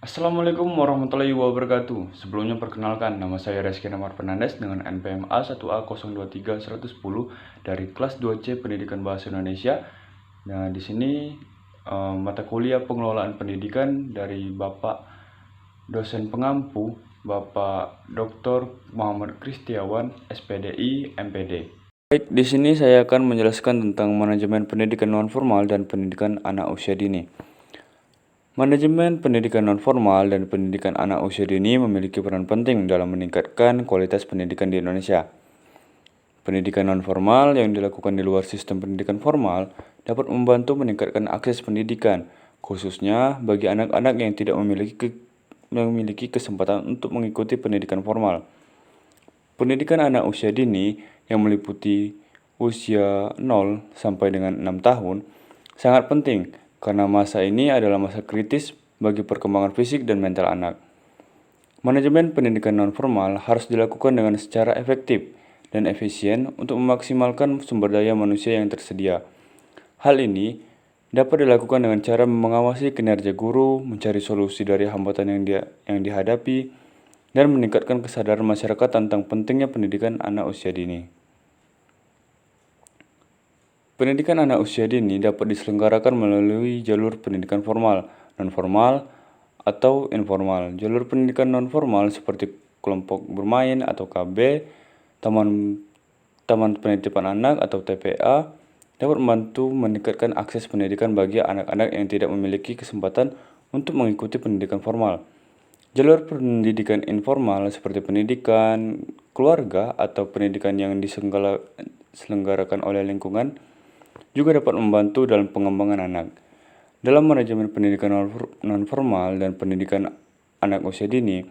Assalamualaikum warahmatullahi wabarakatuh. Sebelumnya perkenalkan, nama saya Reski Namar Fernandes dengan NPM A1A023-110 dari kelas 2C Pendidikan Bahasa Indonesia. Nah, di sini mata kuliah pengelolaan pendidikan dari Bapak dosen pengampu, Bapak Dr. Muhammad Kristiawan, SPDI, MPD. Baik, di sini saya akan menjelaskan tentang manajemen pendidikan nonformal dan pendidikan anak usia dini. Manajemen pendidikan nonformal dan pendidikan anak usia dini memiliki peran penting dalam meningkatkan kualitas pendidikan di Indonesia. Pendidikan nonformal yang dilakukan di luar sistem pendidikan formal dapat membantu meningkatkan akses pendidikan, khususnya bagi anak-anak yang tidak memiliki kesempatan untuk mengikuti pendidikan formal. Pendidikan anak usia dini yang meliputi usia 0 sampai dengan 6 tahun sangat penting karena masa ini adalah masa kritis bagi perkembangan fisik dan mental anak. Manajemen pendidikan nonformal harus dilakukan dengan secara efektif dan efisien untuk memaksimalkan sumber daya manusia yang tersedia. Hal ini dapat dilakukan dengan cara mengawasi kinerja guru, mencari solusi dari hambatan yang dihadapi, dan meningkatkan kesadaran masyarakat tentang pentingnya pendidikan anak usia dini. Pendidikan anak usia dini dapat diselenggarakan melalui jalur pendidikan formal, non-formal, atau informal. Jalur pendidikan non-formal seperti kelompok bermain atau KB, taman penitipan anak atau TPA, dapat membantu meningkatkan akses pendidikan bagi anak-anak yang tidak memiliki kesempatan untuk mengikuti pendidikan formal. Jalur pendidikan informal seperti pendidikan keluarga atau pendidikan yang diselenggarakan oleh lingkungan juga dapat membantu dalam pengembangan anak. Dalam manajemen pendidikan nonformal dan pendidikan anak usia dini,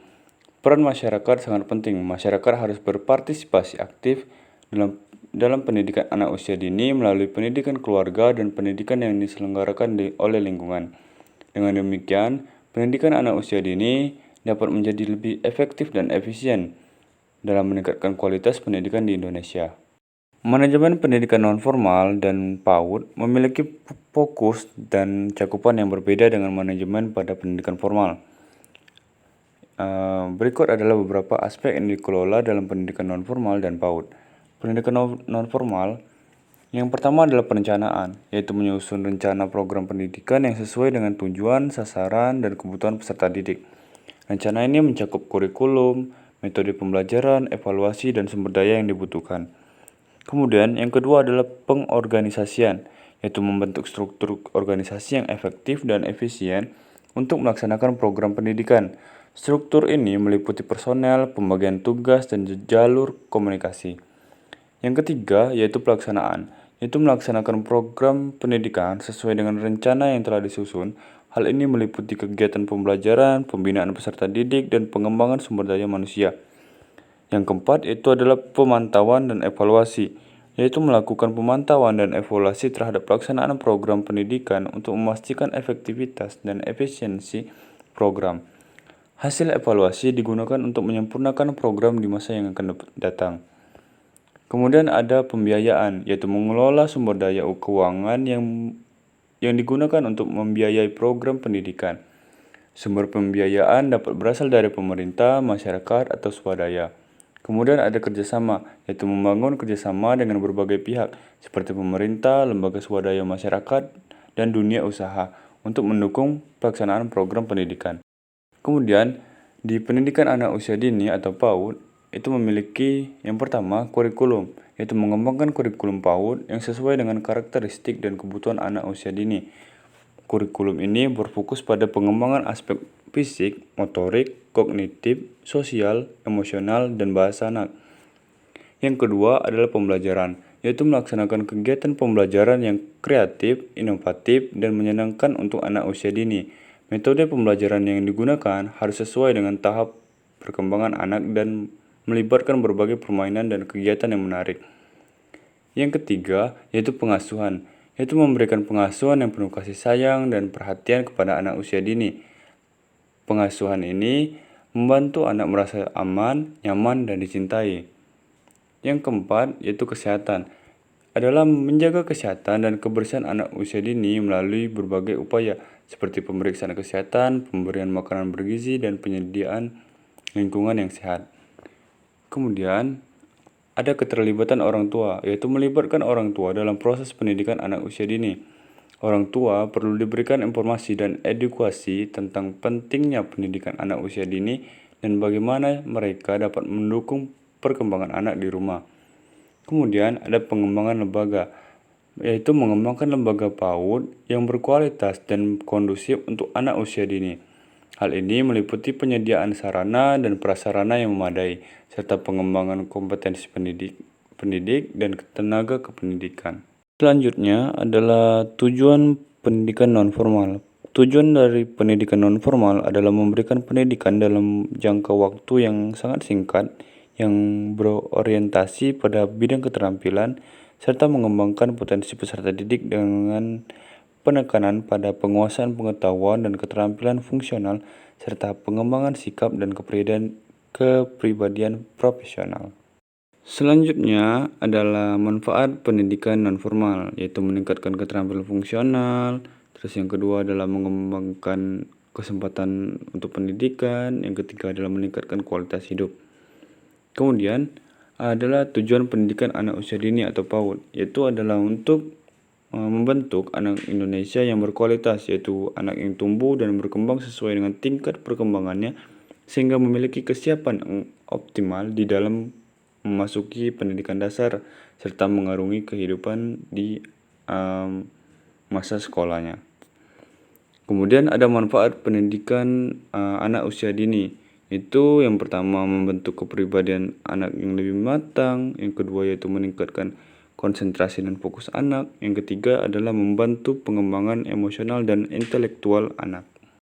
peran masyarakat sangat penting. Masyarakat harus berpartisipasi aktif dalam pendidikan anak usia dini melalui pendidikan keluarga dan pendidikan yang diselenggarakan oleh lingkungan. Dengan demikian, pendidikan anak usia dini dapat menjadi lebih efektif dan efisien dalam meningkatkan kualitas pendidikan di Indonesia. Manajemen pendidikan nonformal dan PAUD memiliki fokus dan cakupan yang berbeda dengan manajemen pada pendidikan formal. Berikut adalah beberapa aspek yang dikelola dalam pendidikan nonformal dan PAUD. Pendidikan nonformal yang pertama adalah perencanaan, yaitu menyusun rencana program pendidikan yang sesuai dengan tujuan, sasaran, dan kebutuhan peserta didik. Rencana ini mencakup kurikulum, metode pembelajaran, evaluasi, dan sumber daya yang dibutuhkan. Kemudian, yang kedua adalah pengorganisasian, yaitu membentuk struktur organisasi yang efektif dan efisien untuk melaksanakan program pendidikan. Struktur ini meliputi personel, pembagian tugas, dan jalur komunikasi. Yang ketiga, yaitu pelaksanaan, yaitu melaksanakan program pendidikan sesuai dengan rencana yang telah disusun. Hal ini meliputi kegiatan pembelajaran, pembinaan peserta didik, dan pengembangan sumber daya manusia. Yang keempat, itu adalah pemantauan dan evaluasi, yaitu melakukan pemantauan dan evaluasi terhadap pelaksanaan program pendidikan untuk memastikan efektivitas dan efisiensi program. Hasil evaluasi digunakan untuk menyempurnakan program di masa yang akan datang. Kemudian ada pembiayaan, yaitu mengelola sumber daya keuangan yang digunakan untuk membiayai program pendidikan. Sumber pembiayaan dapat berasal dari pemerintah, masyarakat, atau swadaya. Kemudian ada kerjasama, yaitu membangun kerjasama dengan berbagai pihak, seperti pemerintah, lembaga swadaya masyarakat, dan dunia usaha, untuk mendukung pelaksanaan program pendidikan. Kemudian, di pendidikan anak usia dini atau PAUD, itu memiliki yang pertama, kurikulum, yaitu mengembangkan kurikulum PAUD yang sesuai dengan karakteristik dan kebutuhan anak usia dini. Kurikulum ini berfokus pada pengembangan aspek fisik, motorik, kognitif, sosial, emosional, dan bahasa anak. Yang kedua adalah pembelajaran, yaitu melaksanakan kegiatan pembelajaran yang kreatif, inovatif, dan menyenangkan untuk anak usia dini. Metode pembelajaran yang digunakan harus sesuai dengan tahap perkembangan anak dan melibatkan berbagai permainan dan kegiatan yang menarik. Yang ketiga, yaitu pengasuhan, yaitu memberikan pengasuhan yang penuh kasih sayang dan perhatian kepada anak usia dini. Pengasuhan ini membantu anak merasa aman, nyaman, dan dicintai. Yang keempat, yaitu kesehatan, adalah menjaga kesehatan dan kebersihan anak usia dini melalui berbagai upaya, seperti pemeriksaan kesehatan, pemberian makanan bergizi, dan penyediaan lingkungan yang sehat. Kemudian, ada keterlibatan orang tua, yaitu melibatkan orang tua dalam proses pendidikan anak usia dini. Orang tua perlu diberikan informasi dan edukasi tentang pentingnya pendidikan anak usia dini dan bagaimana mereka dapat mendukung perkembangan anak di rumah. Kemudian ada pengembangan lembaga, yaitu mengembangkan lembaga PAUD yang berkualitas dan kondusif untuk anak usia dini. Hal ini meliputi penyediaan sarana dan prasarana yang memadai, serta pengembangan kompetensi pendidik dan tenaga kependidikan. Selanjutnya adalah tujuan pendidikan non-formal. Tujuan dari pendidikan non-formal adalah memberikan pendidikan dalam jangka waktu yang sangat singkat, yang berorientasi pada bidang keterampilan, serta mengembangkan potensi peserta didik dengan penekanan pada penguasaan pengetahuan dan keterampilan fungsional, serta pengembangan sikap dan kepribadian profesional. Selanjutnya adalah manfaat pendidikan non-formal, yaitu meningkatkan keterampilan fungsional. Terus yang kedua adalah mengembangkan kesempatan untuk pendidikan. Yang ketiga adalah meningkatkan kualitas hidup. Kemudian adalah tujuan pendidikan anak usia dini atau PAUD, yaitu adalah untuk membentuk anak Indonesia yang berkualitas, yaitu anak yang tumbuh dan berkembang sesuai dengan tingkat perkembangannya sehingga memiliki kesiapan yang optimal di dalam memasuki pendidikan dasar serta mengarungi kehidupan di masa sekolahnya. Kemudian ada manfaat pendidikan anak usia dini. Itu yang pertama membentuk kepribadian anak yang lebih matang, yang kedua yaitu meningkatkan konsentrasi dan fokus anak, yang ketiga adalah membantu pengembangan emosional dan intelektual anak.